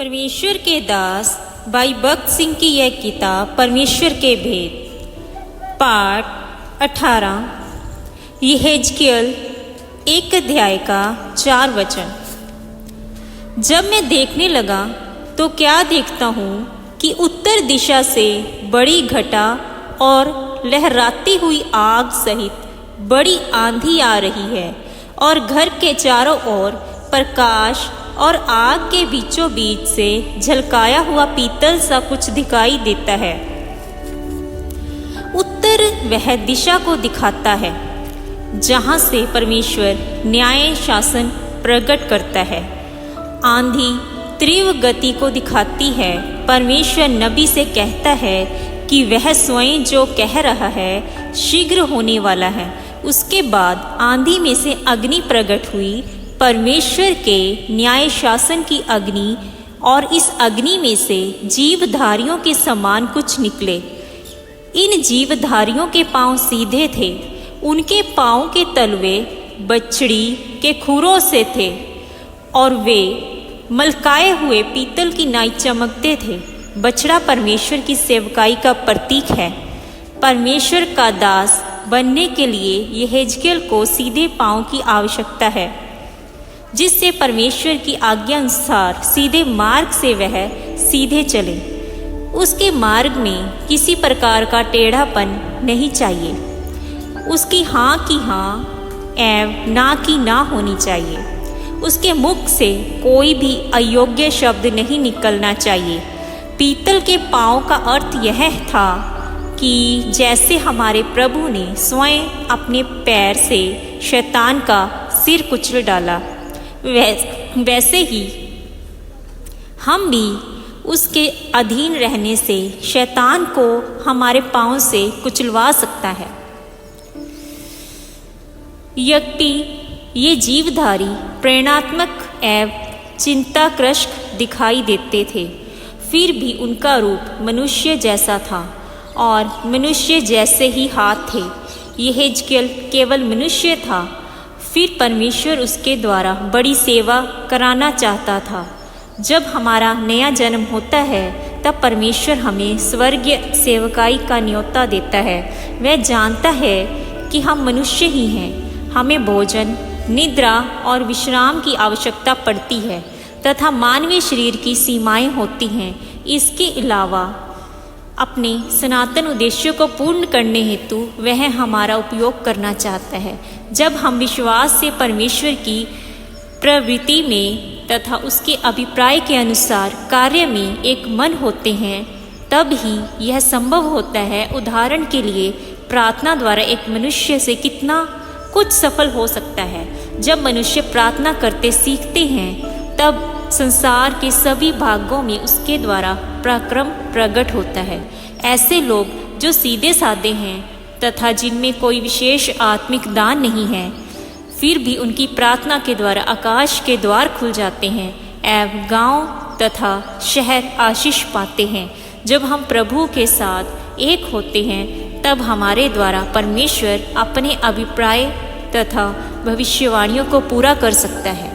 परमेश्वर के दास भाई भक्त सिंह की यह किताब परमेश्वर के भेद, पाठ 18। यहेजकेल 1 अध्याय का 4 वचन। जब मैं देखने लगा तो क्या देखता हूँ कि उत्तर दिशा से बड़ी घटा और लहराती हुई आग सहित बड़ी आंधी आ रही है और घर के चारों ओर प्रकाश और आग के बीचों बीच से झलकाया हुआ पीतल सा कुछ दिखाई देता है। उत्तर वह दिशा को दिखाता है जहां से परमेश्वर न्याय शासन प्रकट करता है। आंधी तीव्र गति को दिखाती है। परमेश्वर नबी से कहता है कि वह स्वयं जो कह रहा है शीघ्र होने वाला है। उसके बाद आंधी में से अग्नि प्रकट हुई, परमेश्वर के न्याय शासन की अग्नि, और इस अग्नि में से जीवधारियों के समान कुछ निकले। इन जीवधारियों के पांव सीधे थे, उनके पांव के तलवे बछड़ी के खुरों से थे और वे मलकाए हुए पीतल की नाई चमकते थे। बछड़ा परमेश्वर की सेवकाई का प्रतीक है। परमेश्वर का दास बनने के लिए यहेजकेल को सीधे पांव की आवश्यकता है, जिससे परमेश्वर की आज्ञा अनुसार सीधे मार्ग से वह सीधे चले। उसके मार्ग में किसी प्रकार का टेढ़ापन नहीं चाहिए। उसकी हाँ की हाँ एवं ना की ना होनी चाहिए। उसके मुख से कोई भी अयोग्य शब्द नहीं निकलना चाहिए। पीतल के पांव का अर्थ यह था कि जैसे हमारे प्रभु ने स्वयं अपने पैर से शैतान का सिर कुचल डाला, वैसे ही हम भी उसके अधीन रहने से शैतान को हमारे पांव से कुचलवा सकता है। यद्यपि ये जीवधारी प्रेरणात्मक एवं चिंताग्रस्त दिखाई देते थे, फिर भी उनका रूप मनुष्य जैसा था और मनुष्य जैसे ही हाथ थे। यहेजकेल केवल मनुष्य था, फिर परमेश्वर उसके द्वारा बड़ी सेवा कराना चाहता था। जब हमारा नया जन्म होता है तब परमेश्वर हमें स्वर्गीय सेवकाई का न्योता देता है। वह जानता है कि हम मनुष्य ही हैं। हमें भोजन, निद्रा और विश्राम की आवश्यकता पड़ती है तथा मानवीय शरीर की सीमाएं होती हैं। इसके अलावा अपने सनातन उद्देश्यों को पूर्ण करने हेतु वह हमारा उपयोग करना चाहता है। जब हम विश्वास से परमेश्वर की प्रवृत्ति में तथा उसके अभिप्राय के अनुसार कार्य में एक मन होते हैं, तब ही यह संभव होता है। उदाहरण के लिए प्रार्थना द्वारा एक मनुष्य से कितना कुछ सफल हो सकता है। जब मनुष्य प्रार्थना करते सीखते हैं तब संसार के सभी भागों में उसके द्वारा पराक्रम प्रकट होता है। ऐसे लोग जो सीधे साधे हैं तथा जिनमें कोई विशेष आत्मिक दान नहीं है, फिर भी उनकी प्रार्थना के द्वारा आकाश के द्वार खुल जाते हैं एवं गांव तथा शहर आशीष पाते हैं। जब हम प्रभु के साथ एक होते हैं तब हमारे द्वारा परमेश्वर अपने अभिप्राय तथा भविष्यवाणियों को पूरा कर सकता है।